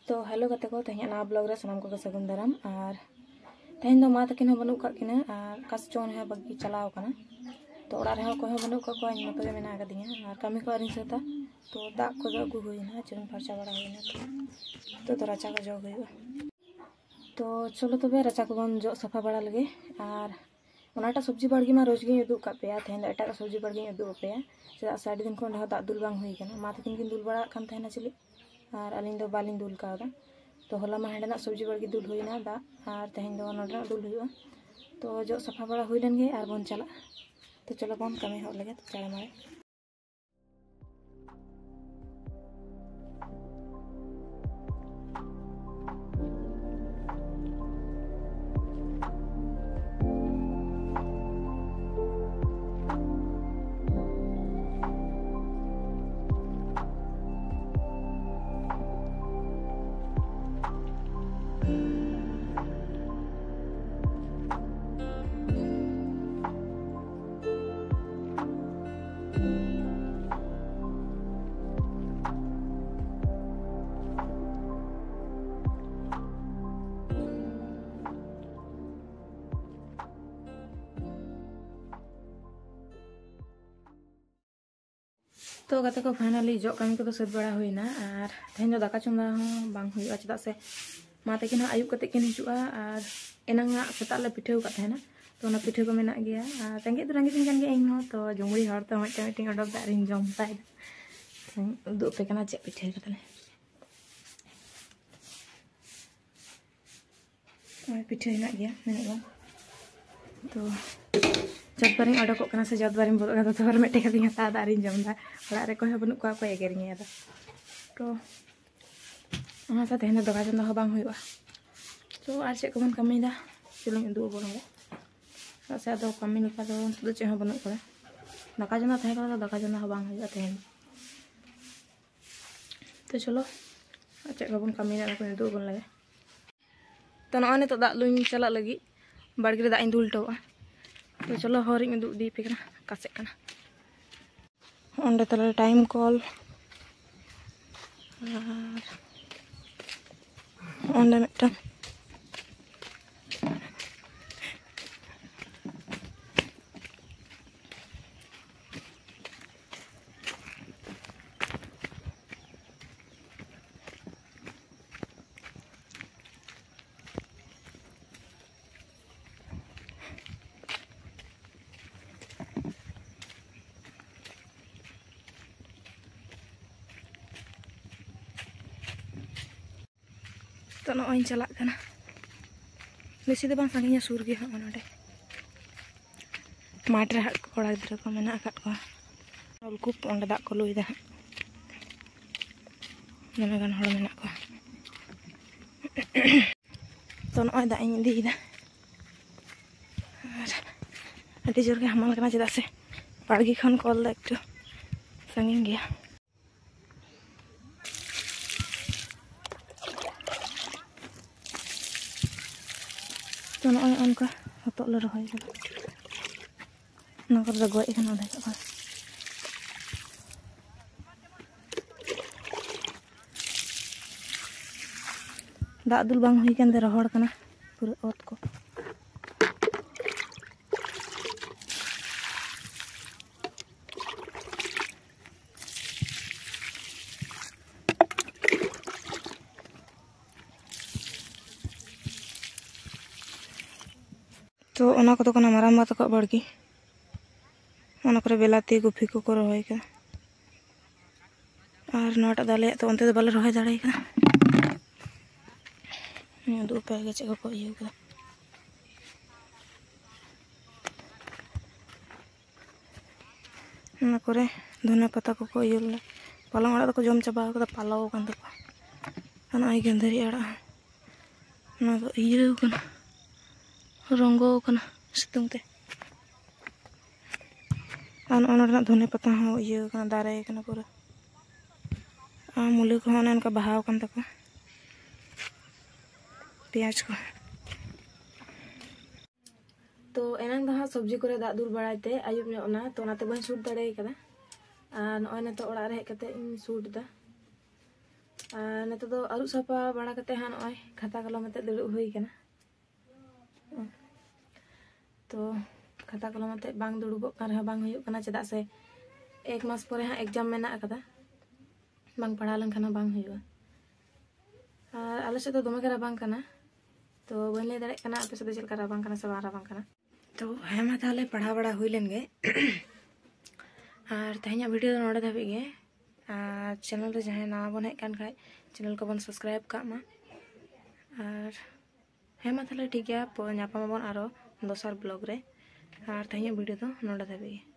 तो हेलो गाते को तेज ना ब्लॉग रे सामान को सगुन दाराम और तेज दो मा तकिन बनू काकिना और कास चोन है बगी चलाव कना तो ओड़ा रे को बनू का को इन मत मेना गदिया और कमी को आरिन सेता तो दाग को अगू हुईना चुन फरचा बड़ा हुईना तो राचा को जो हुई तो चलो तबे राचा को बन जो सफा बड़ा लगे और ओनाटा सब्जी बाड़गी मा रोज गे उदू का पे तेज एटा सब्जी बाड़गी उदू पे चेदा से दिन खन दाग दुल बांग हुई कना मा तकिन किन दुल बड़ा कान तेना चिली और अलिंग दो बालिंग दुल का तो होला मा हेडना सब्जी बाड़गी दुल हुईना दा और तेहें दो नोडना दुल हुआ तो जो सफा बड़ा हुई लेन गे और बन चला तो चलो बन कमी हो लगे तो चढ़ा मारे तो गाते को फाइनली जो कमी को सद बड़ा हुईना और तेहें दो दाका चंदा बांग हुआ चेदा से मा तकिन आयुब कते किन हिजुआ और एनांग सेता ले पिठे का तेना तो ना पिठे को मेना गया और रेंगे तो रेंगे कान गे इन तो जुंगड़ी हर तो मिटिंग अडक दा रिन जम ताय दो पे कना चे पिठे कतले और पिठे हेना गया मेना तो जब बारी अडक से जब बारी बोल तो मिट्टे कदी हता दारिन जमदा ओड़ा रे को बनू को एगेरिंग तो ओना सा तेहें दका चंदा बांग हुआ तो आर चे को बन कमीदा चलो उदू बोल से अदो कमी लेका दो चे बनू को दका चंदा तेहें को दका चंदा बांग हुआ तेहें तो चलो चे को बन कमीदा को उदू बोल लगे तो नॉ ने तो दा लुñ चला लगी बाड़गी दा इन दुलटवा तो चलो हरिंग उदू दी पे कासे ओंडे तले टाइम कॉल ओंडे मिटन तो नॉय चला बेसी तो सागिया सुर गे हाँ नोडे माठ रे हाट कड़ा गिद्रा को मेना को नलकूप ओंडे दाग को लुईदा दमे गान हड़ मेना को तो नॉय दाग इन इदीदा अति जोर के हमाल कना चेदा से बाड़गी खन कॉल दा एकटू संगीन गया तो नॉय उनका हतों ले रही ना कर गए खाना देखा दाग दुल बांग हुई कान दे रहोड़ कना पूरा ओत को तो ओना को तो कना माराम बात को बाड़गी ओना करे बेलाती गुफी को रही का और नोटा दाले तो अंते बाले रही दाड़े का दो पे गे चे को इयो का ओना करे धनिया पत्ता को इयो ले पालंग आड़ा को जम चाबा का पालाव कान तको ओना आई गेंदरी आड़ा ओना तो इयो कना रंगो कना सितुंग ते धने पत्ता हो इयो कना दारे कना पूरा मूली को उनका बहाव कन तको प्याज को तो एनांग दा सब्जी को दाग दुल बड़ाते आयुब ना तो बन सूट दाड़े कदा और नॉय ने तो ओड़ा रे हेज कते इन सूट दा नितो दो अरुब साफा बड़ा कते हाँ नॉय खाता कलम अते दुड़ुब हुई कना तो खाता कलम अते बांग दुड़ुबोग कान रहा बांग हुयुग कना चेदा से 1 मास परे हाँ एग्जाम मेना अकदा बांग पढ़ा लेनखान बांग हुयुगा और आले से तो दोमे के राबांग कना तो बन ले दाड़े कना आपे से चेल का राबांग कना से बांग राबांग कना तो हाँ मा ताहले पढ़ा बड़ा हुई लेन गे और तेहना वीडियो दो नोडे धाबी गे और चैनल रे जहां नवा बन हेज कान खाय चैनल को बन सब्सक्राइब का मा और हाँ मा ताहले ठीक गया ᱧᱟᱯᱟᱢ आबᱚᱱ आरो दोसर ब्लॉग रे और तेहना वीडियो दो नोडे धाबी गे।